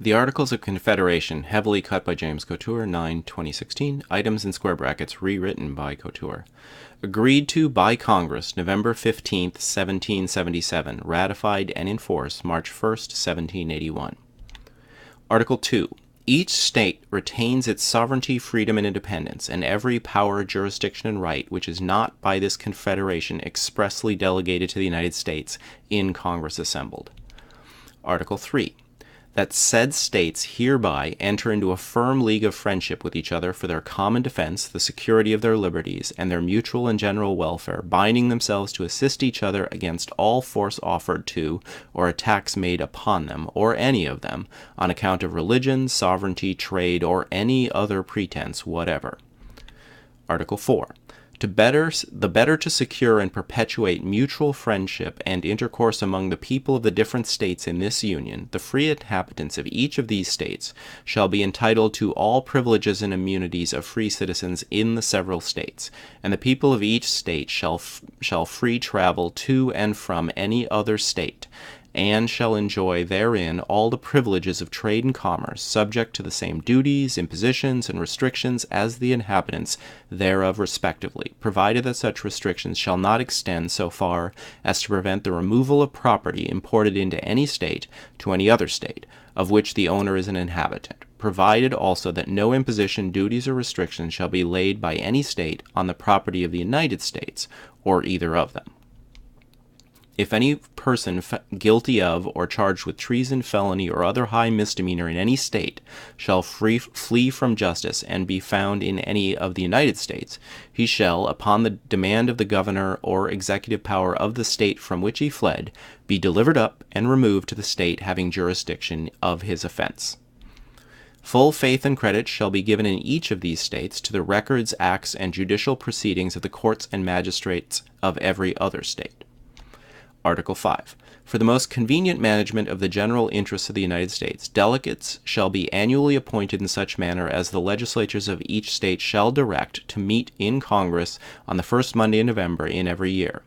The Articles of Confederation, heavily cut by James Couture, 9/2016, items in square brackets rewritten by Couture. Agreed to by Congress November 15, 1777, ratified and enforced March 1, 1781. Article 2. Each state retains its sovereignty, freedom, and independence, and every power, jurisdiction, and right which is not by this Confederation expressly delegated to the United States in Congress assembled. Article 3. That said states hereby enter into a firm league of friendship with each other for their common defense, the security of their liberties, and their mutual and general welfare, binding themselves to assist each other against all force offered to or attacks made upon them, or any of them, on account of religion, sovereignty, trade, or any other pretense whatever. Article 4. The better to secure and perpetuate mutual friendship and intercourse among the people of the different states in this Union, the free inhabitants of each of these states shall be entitled to all privileges and immunities of free citizens in the several states, and the people of each state shall free travel to and from any other state, and shall enjoy therein all the privileges of trade and commerce, subject to the same duties, impositions, and restrictions as the inhabitants thereof respectively, provided that such restrictions shall not extend so far as to prevent the removal of property imported into any state to any other state, of which the owner is an inhabitant, provided also that no imposition, duties, or restrictions shall be laid by any state on the property of the United States, or either of them. If any person guilty of or charged with treason, felony, or other high misdemeanor in any state shall flee from justice and be found in any of the United States, he shall, upon the demand of the governor or executive power of the state from which he fled, be delivered up and removed to the state having jurisdiction of his offense. Full faith and credit shall be given in each of these states to the records, acts, and judicial proceedings of the courts and magistrates of every other state. Article 5. For the most convenient management of the general interests of the United States, delegates shall be annually appointed in such manner as the legislatures of each state shall direct to meet in Congress on the first Monday in November in every year.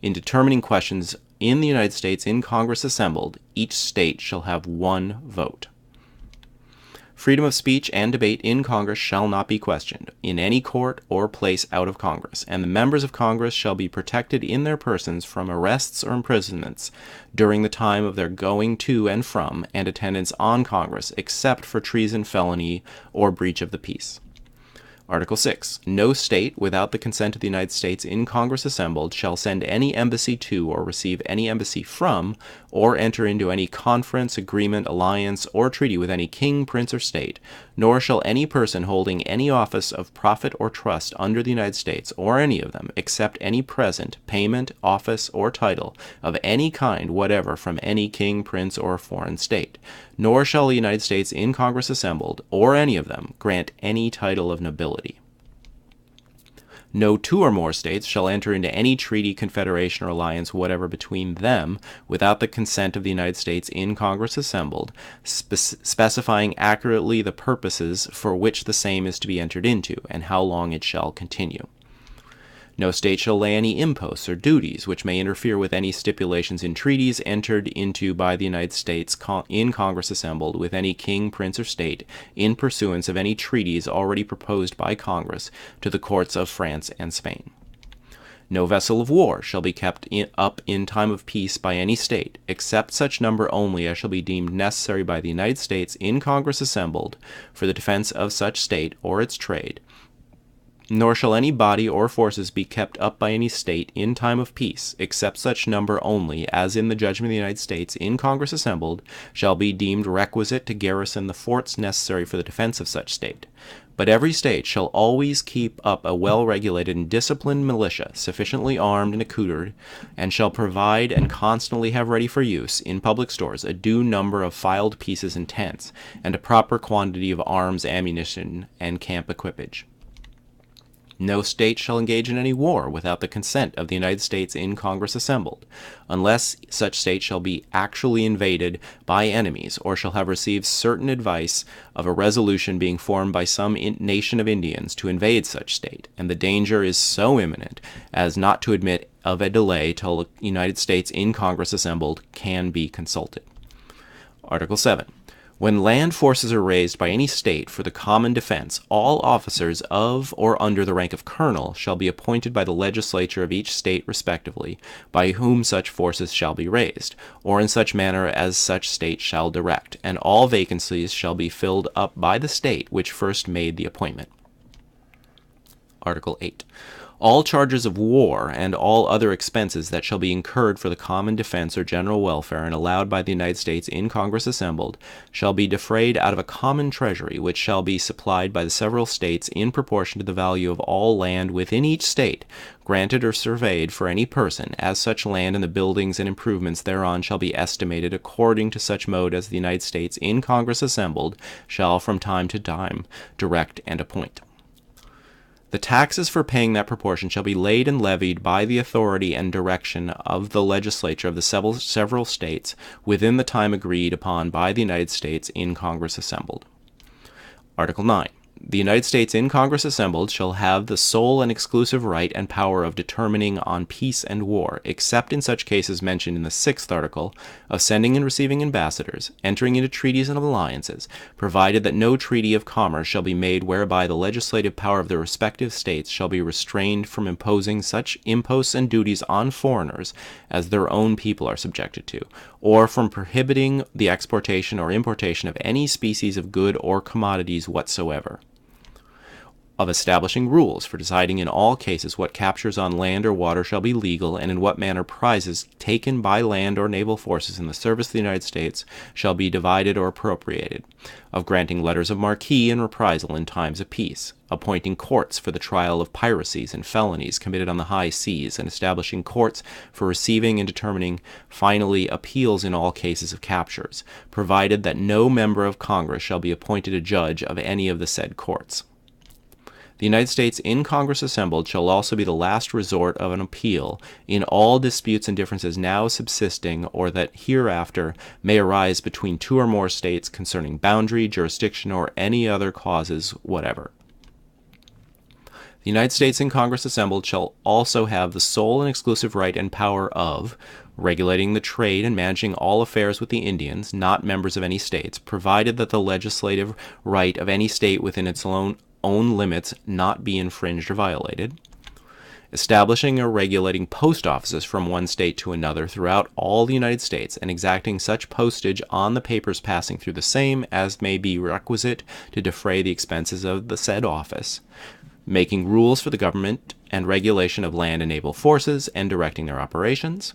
In determining questions in the United States in Congress assembled, each state shall have one vote. Freedom of speech and debate in Congress shall not be questioned, in any court or place out of Congress, and the members of Congress shall be protected in their persons from arrests or imprisonments during the time of their going to and from and attendance on Congress, except for treason, felony, or breach of the peace. Article 6. No state, without the consent of the United States in Congress assembled, shall send any embassy to or receive any embassy from, or enter into any conference, agreement, alliance, or treaty with any king, prince, or state, nor shall any person holding any office of profit or trust under the United States, or any of them, accept any present, payment, office, or title of any kind whatever from any king, prince, or foreign state, nor shall the United States in Congress assembled, or any of them, grant any title of nobility. No two or more states shall enter into any treaty, confederation, or alliance whatever between them without the consent of the United States in Congress assembled, specifying accurately the purposes for which the same is to be entered into, and how long it shall continue. No state shall lay any imposts or duties which may interfere with any stipulations in treaties entered into by the United States in Congress assembled with any king, prince, or state in pursuance of any treaties already proposed by Congress to the courts of France and Spain. No vessel of war shall be kept up in time of peace by any state, except such number only as shall be deemed necessary by the United States in Congress assembled for the defense of such state or its trade. Nor shall any body or forces be kept up by any state in time of peace, except such number only as in the judgment of the United States in Congress assembled shall be deemed requisite to garrison the forts necessary for the defense of such state. But every state shall always keep up a well-regulated and disciplined militia, sufficiently armed and accoutred, and shall provide and constantly have ready for use in public stores a due number of filed pieces and tents, and a proper quantity of arms, ammunition, and camp equipage. No state shall engage in any war without the consent of the United States in Congress assembled, unless such state shall be actually invaded by enemies, or shall have received certain advice of a resolution being formed by some nation of Indians to invade such state, and the danger is so imminent as not to admit of a delay till the United States in Congress assembled can be consulted. Article 7. When land forces are raised by any state for the common defense, all officers of or under the rank of colonel shall be appointed by the legislature of each state respectively, by whom such forces shall be raised, or in such manner as such state shall direct, and all vacancies shall be filled up by the state which first made the appointment. Article 8. All charges of war and all other expenses that shall be incurred for the common defense or general welfare and allowed by the United States in Congress assembled shall be defrayed out of a common treasury, which shall be supplied by the several states in proportion to the value of all land within each state, granted or surveyed for any person, as such land and the buildings and improvements thereon shall be estimated according to such mode as the United States in Congress assembled shall from time to time direct and appoint. The taxes for paying that proportion shall be laid and levied by the authority and direction of the legislature of the several states within the time agreed upon by the United States in Congress assembled. Article 9. The United States in Congress assembled shall have the sole and exclusive right and power of determining on peace and war, except in such cases mentioned in the 6th article, of sending and receiving ambassadors, entering into treaties and alliances, provided that no treaty of commerce shall be made whereby the legislative power of the respective states shall be restrained from imposing such imposts and duties on foreigners as their own people are subjected to, or from prohibiting the exportation or importation of any species of good or commodities whatsoever, of establishing rules for deciding in all cases what captures on land or water shall be legal, and in what manner prizes taken by land or naval forces in the service of the United States shall be divided or appropriated, of granting letters of marque and reprisal in times of peace, appointing courts for the trial of piracies and felonies committed on the high seas, and establishing courts for receiving and determining finally appeals in all cases of captures, provided that no member of Congress shall be appointed a judge of any of the said courts. The United States in Congress assembled shall also be the last resort of an appeal in all disputes and differences now subsisting or that hereafter may arise between two or more states concerning boundary, jurisdiction, or any other causes whatever. The United States in Congress assembled shall also have the sole and exclusive right and power of regulating the trade and managing all affairs with the Indians, not members of any states, provided that the legislative right of any state within its own limits not be infringed or violated, establishing or regulating post offices from one state to another throughout all the United States, and exacting such postage on the papers passing through the same as may be requisite to defray the expenses of the said office, making rules for the government and regulation of land and naval forces, and directing their operations.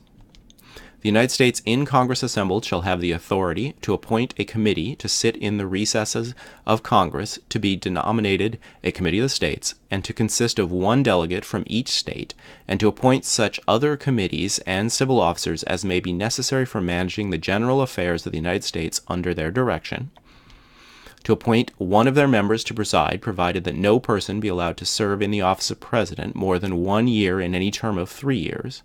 The United States in Congress assembled shall have the authority to appoint a committee to sit in the recesses of Congress, to be denominated a committee of the states, and to consist of one delegate from each state, and to appoint such other committees and civil officers as may be necessary for managing the general affairs of the United States under their direction, to appoint one of their members to preside, provided that no person be allowed to serve in the office of president more than 1 year in any term of 3 years,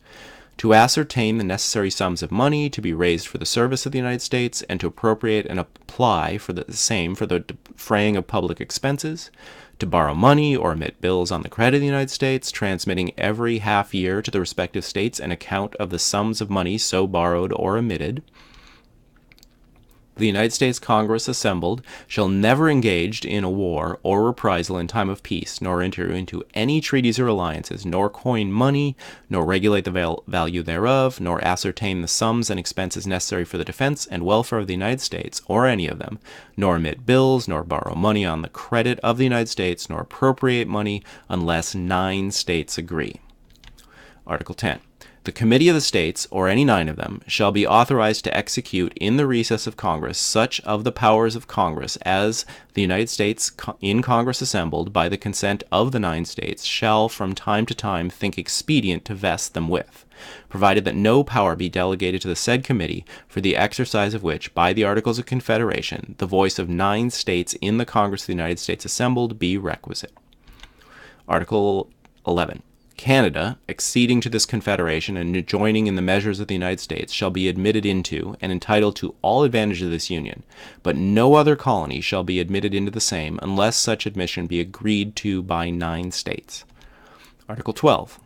to ascertain the necessary sums of money to be raised for the service of the United States, and to appropriate and apply for the same for the defraying of public expenses, to borrow money or emit bills on the credit of the United States, transmitting every half year to the respective states an account of the sums of money so borrowed or emitted. The United States Congress assembled shall never engage in a war or reprisal in time of peace, nor enter into any treaties or alliances, nor coin money, nor regulate the value thereof, nor ascertain the sums and expenses necessary for the defense and welfare of the United States, or any of them, nor emit bills, nor borrow money on the credit of the United States, nor appropriate money unless 9 states agree. Article 10. The committee of the states, or any 9 of them, shall be authorized to execute in the recess of Congress such of the powers of Congress as the United States in Congress assembled, by the consent of the 9 states, shall from time to time think expedient to vest them with, provided that no power be delegated to the said committee, for the exercise of which, by the Articles of Confederation, the voice of 9 states in the Congress of the United States assembled be requisite. Article 11. Canada, acceding to this confederation and joining in the measures of the United States, shall be admitted into and entitled to all advantage of this union, but no other colony shall be admitted into the same unless such admission be agreed to by 9 states. Article 12.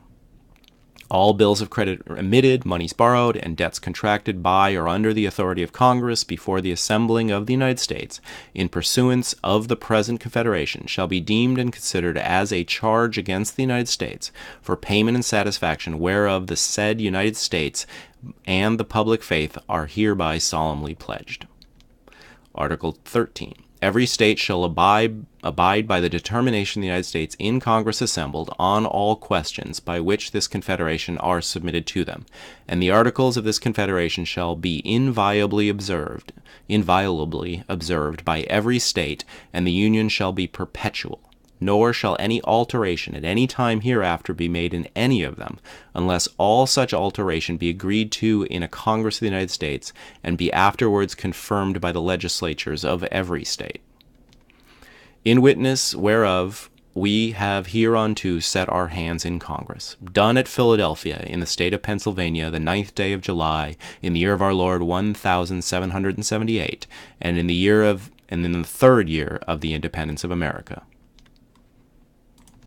All bills of credit emitted, monies borrowed, and debts contracted by or under the authority of Congress before the assembling of the United States, in pursuance of the present Confederation, shall be deemed and considered as a charge against the United States, for payment and satisfaction whereof the said United States and the public faith are hereby solemnly pledged. Article 13. Every state shall abide by the determination of the United States in Congress assembled on all questions by which this confederation are submitted to them, and the articles of this confederation shall be inviolably observed by every state, and the Union shall be perpetual. Nor shall any alteration at any time hereafter be made in any of them, unless all such alteration be agreed to in a Congress of the United States, and be afterwards confirmed by the legislatures of every state. In witness whereof we have hereunto set our hands in Congress. Done at Philadelphia, in the state of Pennsylvania, the 9th day of July, in the year of our Lord 1778, and in the 3rd year of the independence of America.